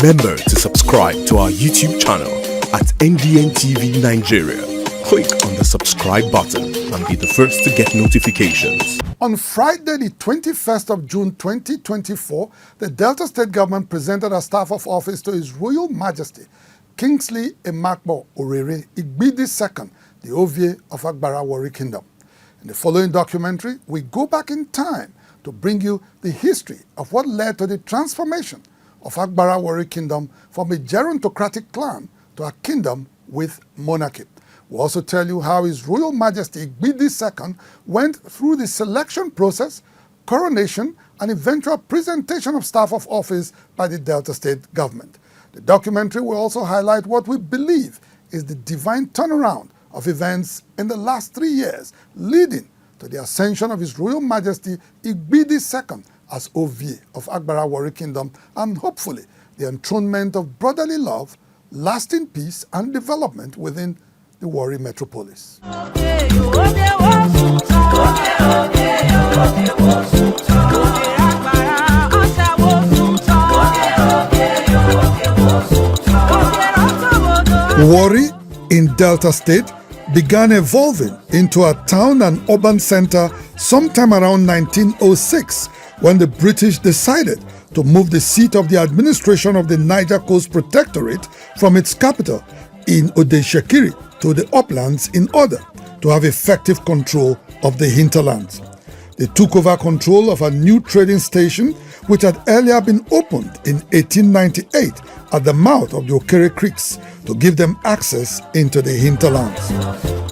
Remember to subscribe to our YouTube channel at NDN TV Nigeria. Click on the subscribe button and be the first to get notifications. On Friday, the 21st of June 2024, the Delta State government presented a staff of office to His Royal Majesty Kingsley Emakbo Orere Igbidi II, the Ovie of Akbara Warri Kingdom. In the following documentary, we go back in time to bring you the history of what led to the transformation of Akbara Warri Kingdom from a gerontocratic clan to a kingdom with monarchy. We'll also tell you how His Royal Majesty Igbidi II went through the selection process, coronation, and eventual presentation of staff of office by the Delta State government. The documentary will also highlight what we believe is the divine turnaround of events in the last 3 years, leading to the ascension of His Royal Majesty Igbidi II as Ovie of Akbara Warri Kingdom, and hopefully the enthronement of brotherly love, lasting peace, and development within the Warri metropolis. Warri in Delta State began evolving into a town and urban center sometime around 1906 when the British decided to move the seat of the administration of the Niger Coast Protectorate from its capital in Ode-Shekiri to the uplands in order to have effective control of the hinterlands. They took over control of a new trading station which had earlier been opened in 1898 at the mouth of the Okere Creeks to give them access into the hinterlands.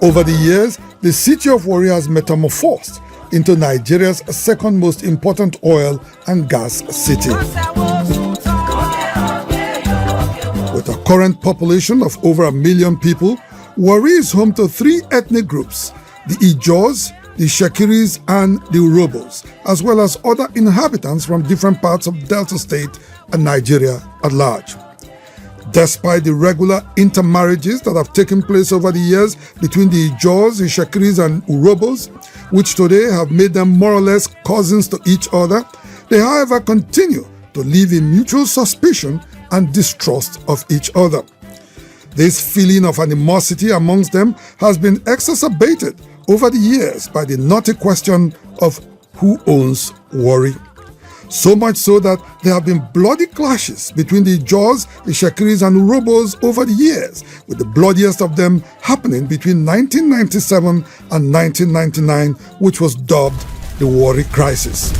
Over the years, the city of Warri has metamorphosed into Nigeria's second most important oil and gas city. With a current population of over 1 million people, Warri is home to 3 ethnic groups: the Ijos, the Shekiris, and the Urobos, as well as other inhabitants from different parts of Delta State and Nigeria at large. Despite the regular intermarriages that have taken place over the years between the Ijos, the Shekiris, and Urobos, which today have made them more or less cousins to each other, they however continue to live in mutual suspicion and distrust of each other. This feeling of animosity amongst them has been exacerbated over the years by the knotty question of who owns Warri. So much so that there have been bloody clashes between the Ijos, the Shekiris, and Urobos over the years, with the bloodiest of them happening between 1997 and 1999, which was dubbed the Warri Crisis.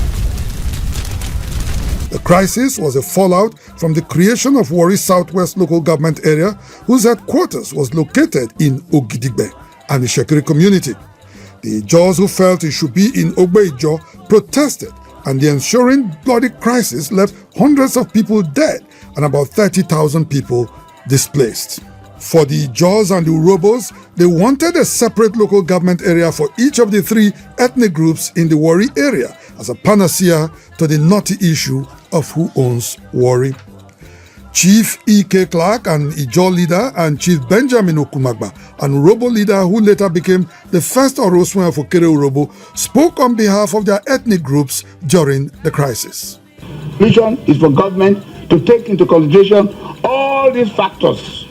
The crisis was a fallout from the creation of Warri Southwest Local Government Area, whose headquarters was located in Ogidigbe and the Shekiri community. The Ijos who felt it should be in Ogbe-Ijo protested, and the ensuing bloody crisis left hundreds of people dead and about 30,000 people displaced. For the Ijos and the Urobos, they wanted a separate local government area for each of the 3 ethnic groups in the Warri area as a panacea to the knotty issue of who owns Warri. Chief E.K. Clark, an Ijo leader, and Chief Benjamin Okumagba, an Urobo leader who later became the first Oroswan of Okere Urobo, spoke on behalf of their ethnic groups during the crisis. Vision is for government to take into consideration all these factors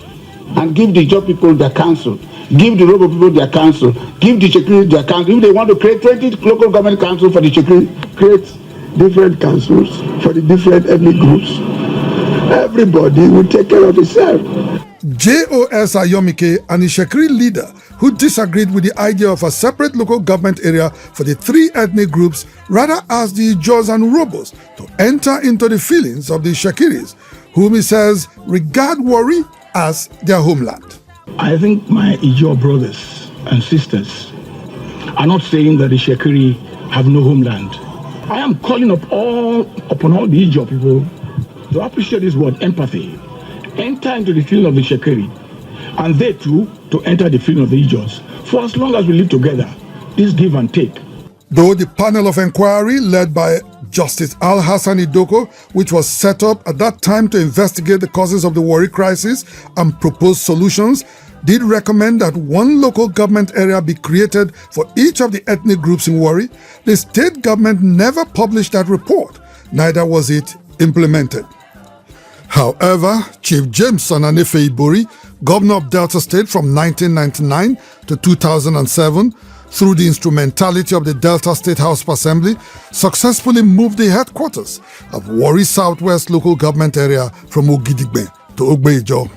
and give the Ijo people their council, give the Urobo people their council, give the Shekiri their council. If they want to create 20 local government councils for the Shekiri, create different councils for the different ethnic groups. Everybody will take care of itself. J.O.S. Ayomike, an Ishekiri leader who disagreed with the idea of a separate local government area for the 3 ethnic groups, rather asked the Ijos and Urobos to enter into the feelings of the Shekiris, whom he says regard Warri as their homeland. I think my Ijo brothers and sisters are not saying that the Shekiri have no homeland. I am calling upon all the Ijo people to appreciate this word, empathy. Enter into the feeling of the Shekiri, and they too to enter the feeling of the Ijos. For as long as we live together, this give and take. Though the panel of inquiry led by Justice Al-Hassan Idoko, which was set up at that time to investigate the causes of the Warri crisis and propose solutions, did recommend that one local government area be created for each of the ethnic groups in Warri, the state government never published that report, neither was it implemented. However, Chief Jameson Anefeibori, governor of Delta State from 1999 to 2007, through the instrumentality of the Delta State House of Assembly, successfully moved the headquarters of Warri Southwest local government area from Ogidigbe to Ogbejo.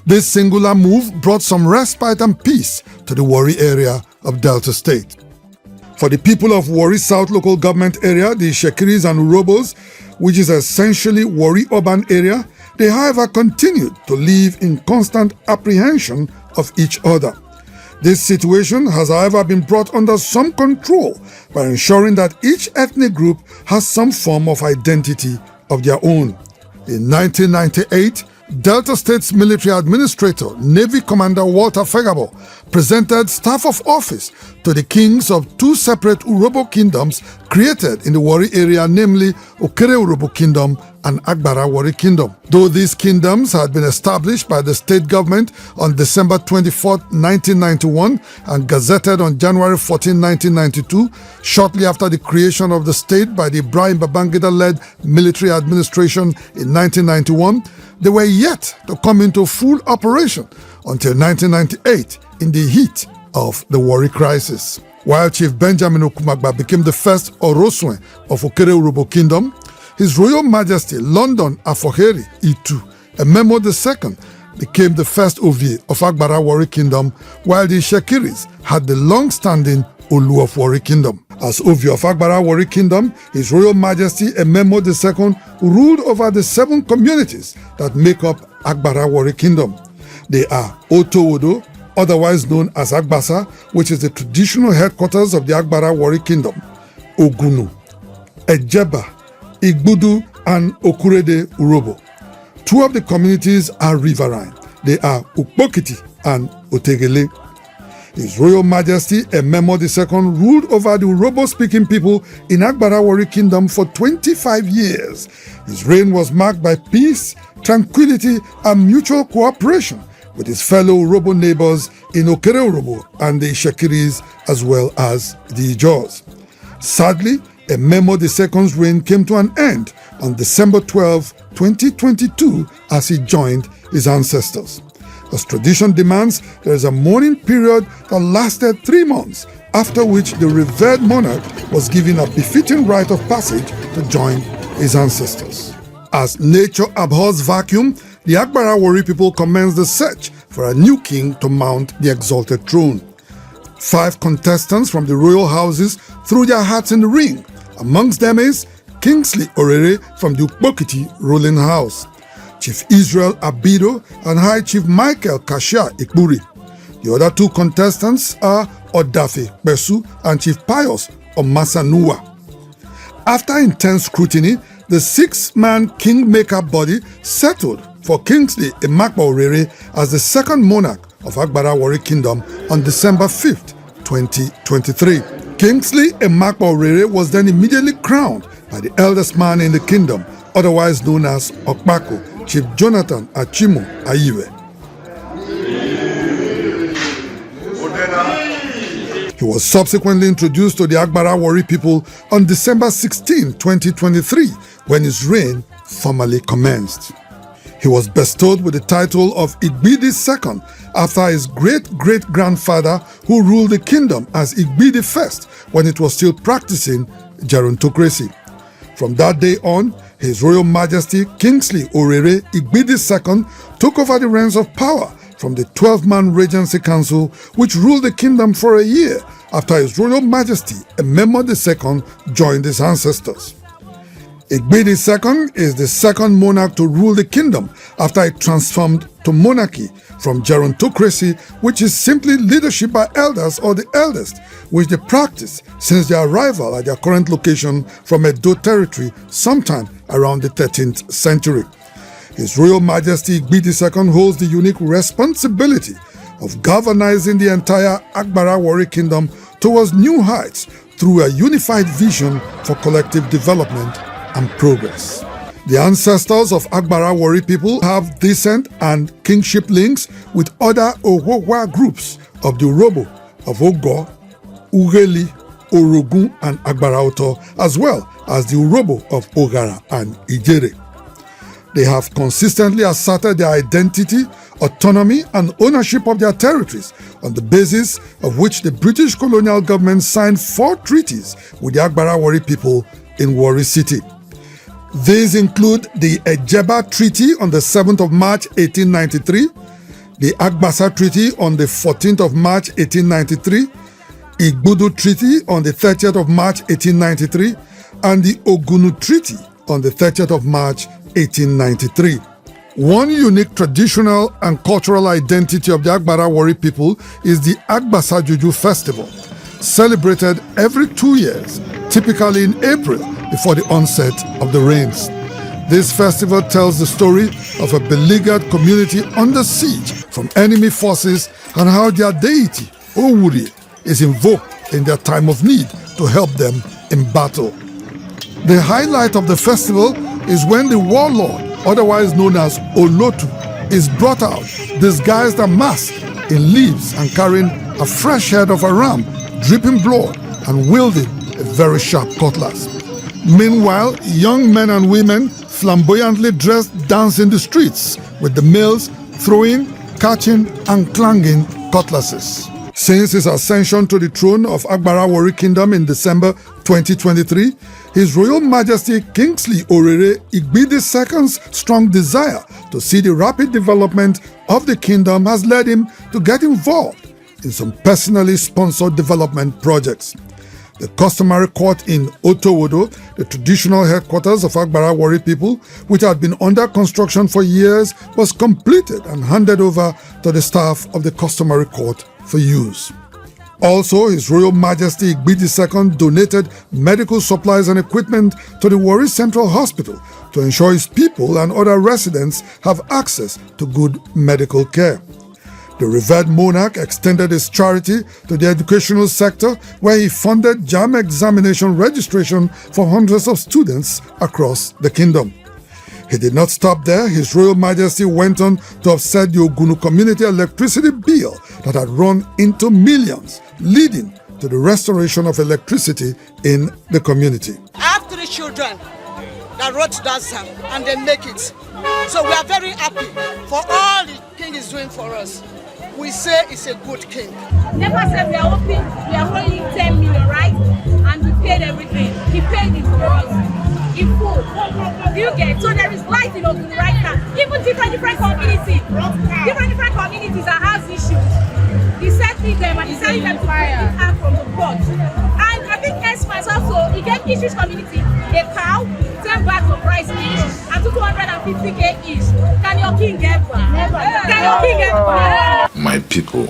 This singular move brought some respite and peace to the Warri area of Delta State. For the people of Warri South local government area, the Shekiris and Urobos, which is essentially Warri urban area, they however continued to live in constant apprehension of each other. This situation has however been brought under some control by ensuring that each ethnic group has some form of identity of their own. In 1998, Delta State's military administrator, Navy Commander Walter Fegabo, presented staff of office to the kings of two separate Urobo kingdoms created in the Warri area, namely Okere Urobo Kingdom and Akbara Warri Kingdom. Though these kingdoms had been established by the state government on December 24, 1991 and gazetted on January 14, 1992, shortly after the creation of the state by the Ibrahim Babangida-led military administration in 1991, they were yet to come into full operation until 1998 in the heat of the Warri crisis. While Chief Benjamin Okumagba became the first Oroswe of Okere Urobo Kingdom, His Royal Majesty London Afoheri Itu, MAMODE II, became the first Ovie of Akbara Warri Kingdom, while the Shekiris had the long-standing Olu of Warri Kingdom. As Ovie of Akbara Warri Kingdom, His Royal Majesty MAMODE II ruled over the 7 communities that make up Akbara Warri Kingdom. They are Oto-Odo, otherwise known as Agbasa, which is the traditional headquarters of the Akbara Warri Kingdom, Ogunu, Ejeba, Igbudu, and Okurede Urobo. 2 of the communities are riverine. They are Ukpokiti and Otegele. His Royal Majesty MAMODE II ruled over the Urobo-speaking people in Akbara Warri Kingdom for 25 years. His reign was marked by peace, tranquility, and mutual cooperation with his fellow Urobo neighbors in Okere Urobo and the Shekiris as well as the Ijaws. Sadly, MAMODE II's reign came to an end on December 12, 2022 as he joined his ancestors. As tradition demands, there is a mourning period that lasted 3 months, after which the revered monarch was given a befitting rite of passage to join his ancestors. As nature abhors vacuum, the Akbara Warri people commenced the search for a new king to mount the exalted throne. 5 contestants from the royal houses threw their hats in the ring. Amongst them is Kingsley Orere from the Ukpokiti ruling house, Chief Israel Abido and High Chief Michael Kashia Ikburi. The other 2 contestants are Odafe Besu and Chief Pius Omasanua. After intense scrutiny, the 6-man kingmaker body settled for Kingsley Emakpa Orere as the second monarch of Akbara Warri Kingdom on December 5, 2023. Kingsley Emakpa Orere was then immediately crowned by the eldest man in the kingdom, otherwise known as Okpako, Chief Jonathan Achimo Ayiwe. He was subsequently introduced to the Akbara Warri people on December 16, 2023, when his reign formally commenced. He was bestowed with the title of Igbidi II after his great-great-grandfather who ruled the kingdom as Igbidi I when it was still practicing gerontocracy. From that day on, His Royal Majesty Kingsley Orere Igbidi II took over the reins of power from the 12-man Regency Council, which ruled the kingdom for a year after His Royal Majesty MAMODE II joined his ancestors. Igbidi II is the second monarch to rule the kingdom after it transformed to monarchy from gerontocracy, which is simply leadership by elders or the eldest, which they practice since their arrival at their current location from Edo territory sometime around the 13th century. His Royal Majesty Igbidi II holds the unique responsibility of galvanizing the entire Akbara Warri Kingdom towards new heights through a unified vision for collective development and progress. The ancestors of Akbara Warri people have descent and kingship links with other AKUGHA groups of the Urobo of Ogo, Ugeli, Orogun, and Akbara Oto, as well as the Urobo of Ogara and Ijere. They have consistently asserted their identity, autonomy, and ownership of their territories, on the basis of which the British colonial government signed 4 treaties with the Akbara Warri people in Warri City. These include the Ejeba Treaty on the 7th of March 1893, the Agbarha Treaty on the 14th of March 1893, Igbudu Treaty on the 30th of March 1893, and the Ogunu Treaty on the 30th of March 1893. One unique traditional and cultural identity of the Akbara Warri people is the Agbasa Juju Festival, celebrated every 2 years, typically in April before the onset of the rains. This festival tells the story of a beleaguered community under siege from enemy forces and how their deity, Warri, is invoked in their time of need to help them in battle. The highlight of the festival is when the warlord, otherwise known as Olotu, is brought out, disguised and masked in leaves and carrying a fresh head of a ram, dripping blood, and wielding a very sharp cutlass. Meanwhile, young men and women, flamboyantly dressed, dance in the streets, with the males throwing, catching, and clanging cutlasses. Since his ascension to the throne of Akbara Warri Kingdom in December 2023, His Royal Majesty Kingsley Orere Igbe II's strong desire to see the rapid development of the kingdom has led him to get involved in some personally sponsored development projects. The customary court in Otowodo, the traditional headquarters of Akbara Warri people, which had been under construction for years, was completed and handed over to the staff of the customary court for use. Also, His Royal Majesty Igbe II donated medical supplies and equipment to the Warri Central Hospital to ensure his people and other residents have access to good medical care. The revered monarch extended his charity to the educational sector, where he funded JAMB examination registration for hundreds of students across the kingdom. He did not stop there. His Royal Majesty went on to offset the Ogunu community electricity bill that had run into millions, leading to the restoration of electricity in the community. I have 3 children that wrote that song and they make it. So we are very happy for all the king is doing for us. We say it's a good king. Never said we are open, we are only 10 million, right? And we paid everything. He paid it for us in full. Do you get it? So there is light in Ogun right now. Even different communities that has issues. He settling them and he telling them to bring it out from the port. And I think Espas also, he gave issues community a cow, 10 bags of rice each, and 250k each. Can your king get one? Can your king get one? My people,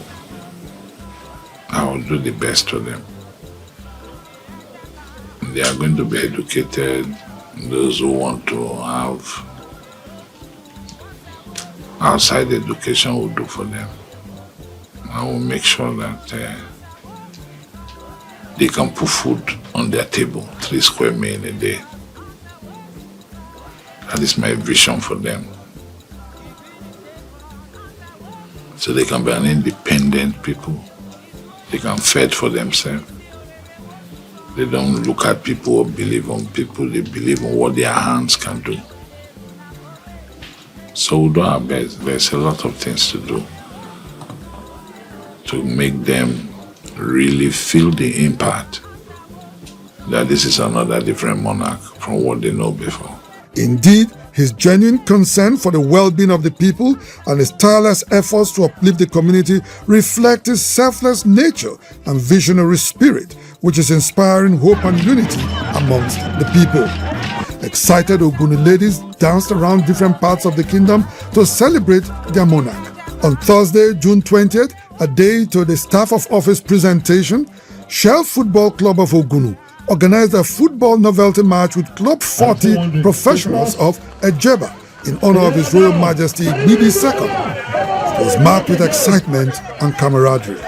I will do the best for them. They are going to be educated. Those who want to have outside education will do for them. I will make sure that they can put food on their table, 3 square meals a day. That is my vision for them. So they can be an independent people. They can fend for themselves. They don't look at people or believe on people. They believe on what their hands can do. So we do our best. There's a lot of things to do to make them really feel the impact that this is another different monarch from what they know before. Indeed, his genuine concern for the well-being of the people and his tireless efforts to uplift the community reflect his selfless nature and visionary spirit, which is inspiring hope and unity amongst the people. Excited Ogunu ladies danced around different parts of the kingdom to celebrate their monarch. On Thursday, June 20th, a day to the staff of office presentation, Shell Football Club of Ogunu organized a football novelty match with Club 40 professionals of Ejeba in honor of His Royal Majesty Igbe II. It was marked with excitement and camaraderie.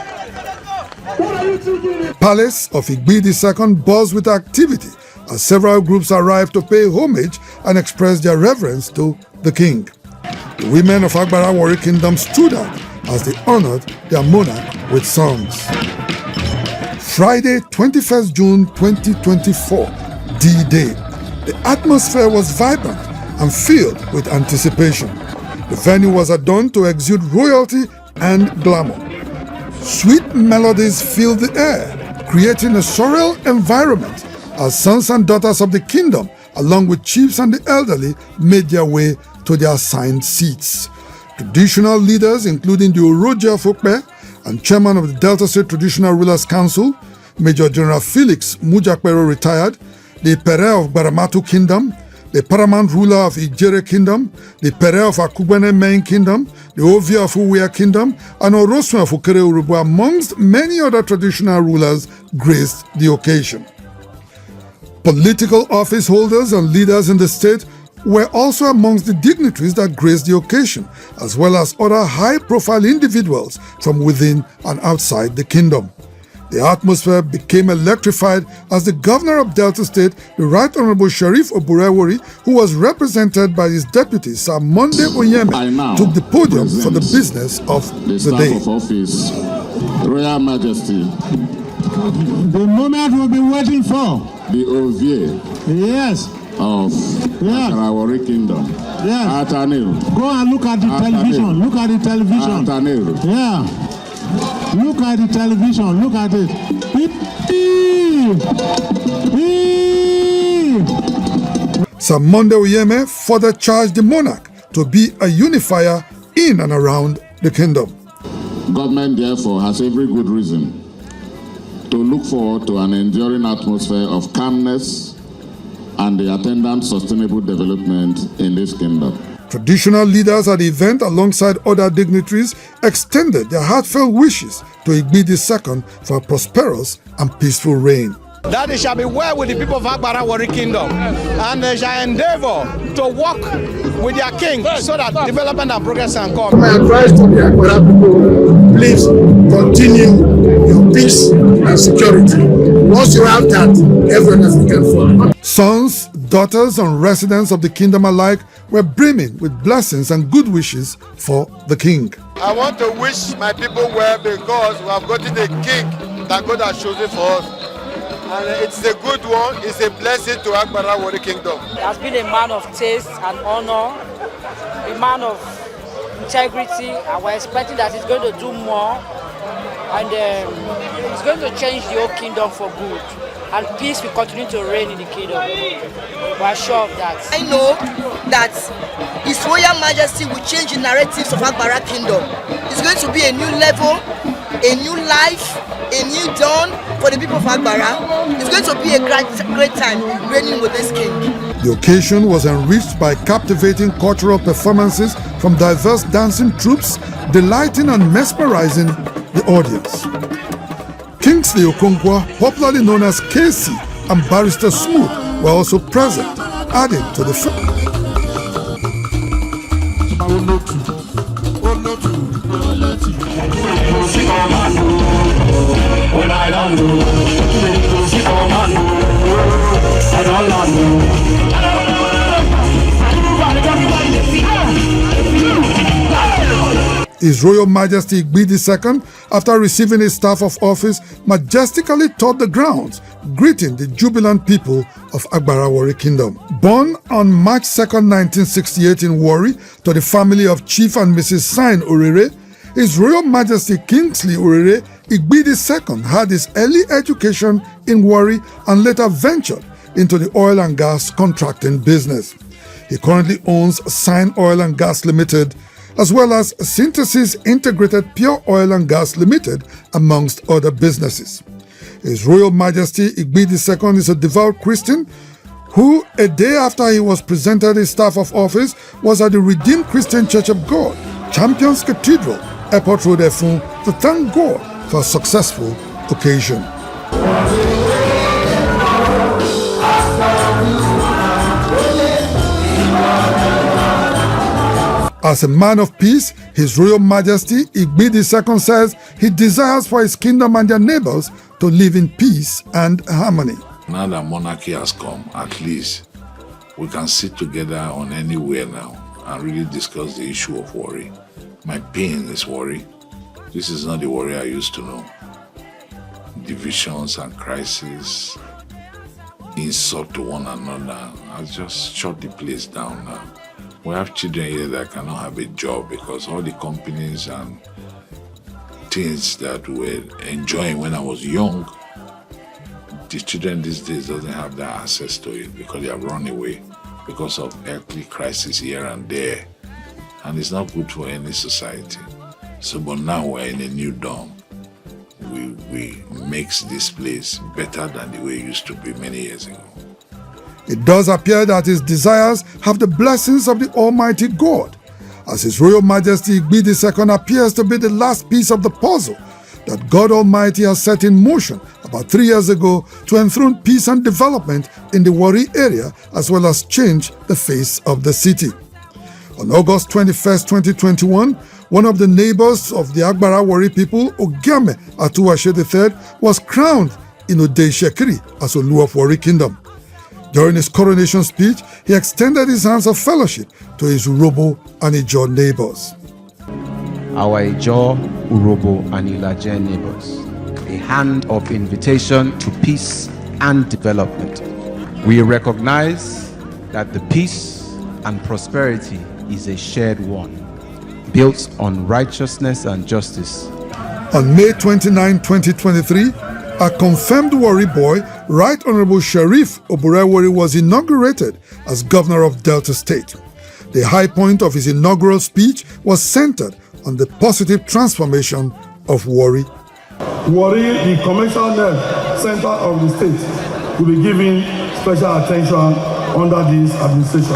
Palace of Igbe II buzzed with activity as several groups arrived to pay homage and express their reverence to the king. The women of Akbara Warri Kingdom stood out as they honored their monarch with songs. Friday, 21st June 2024, D-Day. The atmosphere was vibrant and filled with anticipation. The venue was adorned to exude royalty and glamour. Sweet melodies filled the air, creating a surreal environment as sons and daughters of the kingdom, along with chiefs and the elderly, made their way to their assigned seats. Traditional leaders, including the Oroja of Okpe and chairman of the Delta State Traditional Rulers Council, Major General Felix Mujakpero retired, the Pere of Baramatu Kingdom, the paramount ruler of Ijere Kingdom, the Pere of AKUGHA Main Kingdom, the Ovia of Uwea Kingdom, and Orosun of Ukere Urubu, amongst many other traditional rulers, graced the occasion. Political office holders and leaders in the state were also amongst the dignitaries that graced the occasion, as well as other high-profile individuals from within and outside the kingdom. The atmosphere became electrified as the governor of Delta State, the Right Honorable Sheriff Warri, who was represented by his deputy, Sir Monday Onyeme, took the podium for the business of the day. Of office, Royal Majesty. The moment we've been waiting for. The Ovie. Yes. Of Wari Kingdom. Yes. Atanil. Go and look at the television. Look at the television. Atanil. Yeah. Look at the television. Look at it. Sir Monday Onyeme further charged the monarch to be a unifier in and around the kingdom. Government, therefore, has every good reason to look forward to an enduring atmosphere of calmness and the attendant sustainable development in this kingdom. Traditional leaders at the event, alongside other dignitaries, extended their heartfelt wishes to Igbi II for a prosperous and peaceful reign. That it shall be well with the people of Akbara Wari Kingdom, and they shall endeavor to work with their king so that development and progress can come. My advice to the Akbara people, please continue your peace and security. Once you have that, everyone else can follow. Sons, daughters, and residents of the kingdom alike were brimming with blessings and good wishes for the king. I want to wish my people well because we have gotten a king that God has chosen for us. And it's a good one, it's a blessing to Akbara Wari Kingdom. He has been a man of taste and honor, a man of integrity, and we're expecting that he's going to do more, and he's going to change the whole kingdom for good, and peace will continue to reign in the kingdom. We're sure of that. I know that His Royal Majesty will change the narratives of Akbara Kingdom. It's going to be a new level, a new life, a new dawn for the people of Akbara. It's going to be a great time reigning with this king. The occasion was enriched by captivating cultural performances from diverse dancing troupes, delighting and mesmerizing the audience. Kingsley Okonkwo, popularly known as KC, and Barrister Smooth were also present, adding to the fun. His Royal Majesty Igbi II, after receiving his staff of office, majestically toured the grounds, greeting the jubilant people of Akbara Wari Kingdom. Born on March 2, 1968 in Warri to the family of Chief and Mrs. Sign Orere, His Royal Majesty Kingsley Orere Igbi II had his early education in Warri and later ventured into the oil and gas contracting business. He currently owns Sign Oil and Gas Limited, as well as Synthesis Integrated Pure Oil and Gas Limited, amongst other businesses. His Royal Majesty Igbi II is a devout Christian who, a day after he was presented his staff of office, was at the Redeemed Christian Church of God, Champions Cathedral, Airport Road, Efun, to thank God for a successful occasion. As a man of peace, His Royal Majesty Igbi II says he desires for his kingdom and their neighbors to live in peace and harmony. Now that monarchy has come, at least we can sit together on anywhere now and really discuss the issue of Warri. My pain is Warri. This is not the Warri I used to know. Divisions and crises, insult to one another. I just shut the place down now. We have children here that cannot have a job because all the companies and things that we were enjoying when I was young, the children these days doesn't have that access to it because they have run away because of earthly crisis here and there. And it's not good for any society. So, but now we're in a new dawn. We makes this place better than the way it used to be many years ago. It does appear that his desires have the blessings of the Almighty God, as His Royal Majesty Igbe II appears to be the last piece of the puzzle that God Almighty has set in motion about 3 years ago to enthrone peace and development in the Warri area, as well as change the face of the city. On August 21st, 2021, one of the neighbors of the Akbara Warri people, Ogame Atuwashe III, was crowned in Ode Shekiri as Olu of Warri Kingdom. During his coronation speech, he extended his hands of fellowship to his Urobo and Ijaw neighbors. Our Ijaw, Urobo and Ilaje neighbors, a hand of invitation to peace and development. We recognize that the peace and prosperity is a shared one, built on righteousness and justice. On May 29, 2023, a confirmed Warri boy, Right Honorable Sheriff Warri, was inaugurated as Governor of Delta State. The high point of his inaugural speech was centered on the positive transformation of Warri. Warri, the commercial center of the state, will be given special attention under this administration.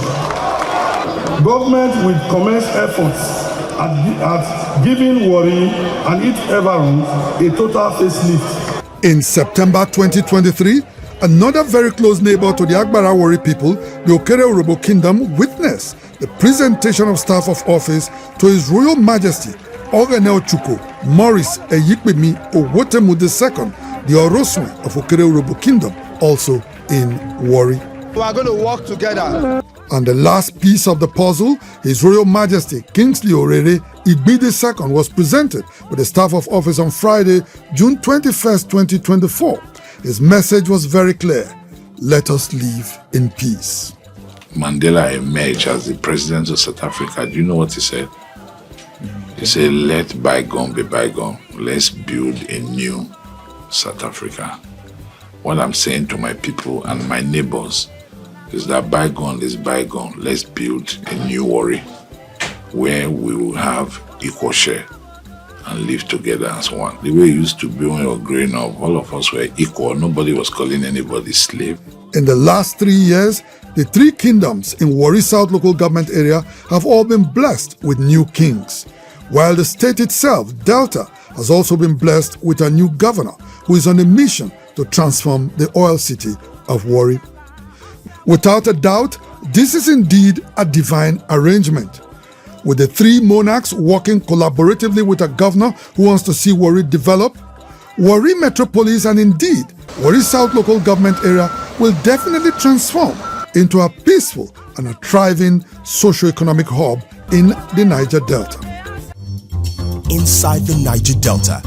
Government will commence efforts at giving Warri and its environs a total facelift. In September 2023, another very close neighbor to the Akbara Warri people, the Okere Urobo Kingdom, witnessed the presentation of staff of office to His Royal Majesty Ogene Ochukwu Maurice Eyikpemi Owotemu II, the Oroswe of Okere Urobo Kingdom, also in Warri. We are going to work together. And the last piece of the puzzle, His Royal Majesty Kingsley Orere Igbe II, was presented with the staff of office on Friday, June 21st, 2024. His message was very clear: let us live in peace. Mandela emerged as the president of South Africa. Do you know what he said? He said, let bygone be bygone. Let's build a new South Africa. What I'm saying to my people and my neighbors is that bygone is bygone. Let's build a new Warri where we will have equal share and live together as one. The way it used to be when we were growing up, all of us were equal. Nobody was calling anybody slave. In the last 3 years, the three kingdoms in Warri South local government area have all been blessed with new kings, while the state itself, Delta, has also been blessed with a new governor who is on a mission to transform the oil city of Warri. Without a doubt, this is indeed a divine arrangement, with the three monarchs working collaboratively with a governor who wants to see Warri develop. Warri Metropolis and indeed Warri South local government area will definitely transform into a peaceful and a thriving socio-economic hub in the Niger Delta. Inside the Niger Delta,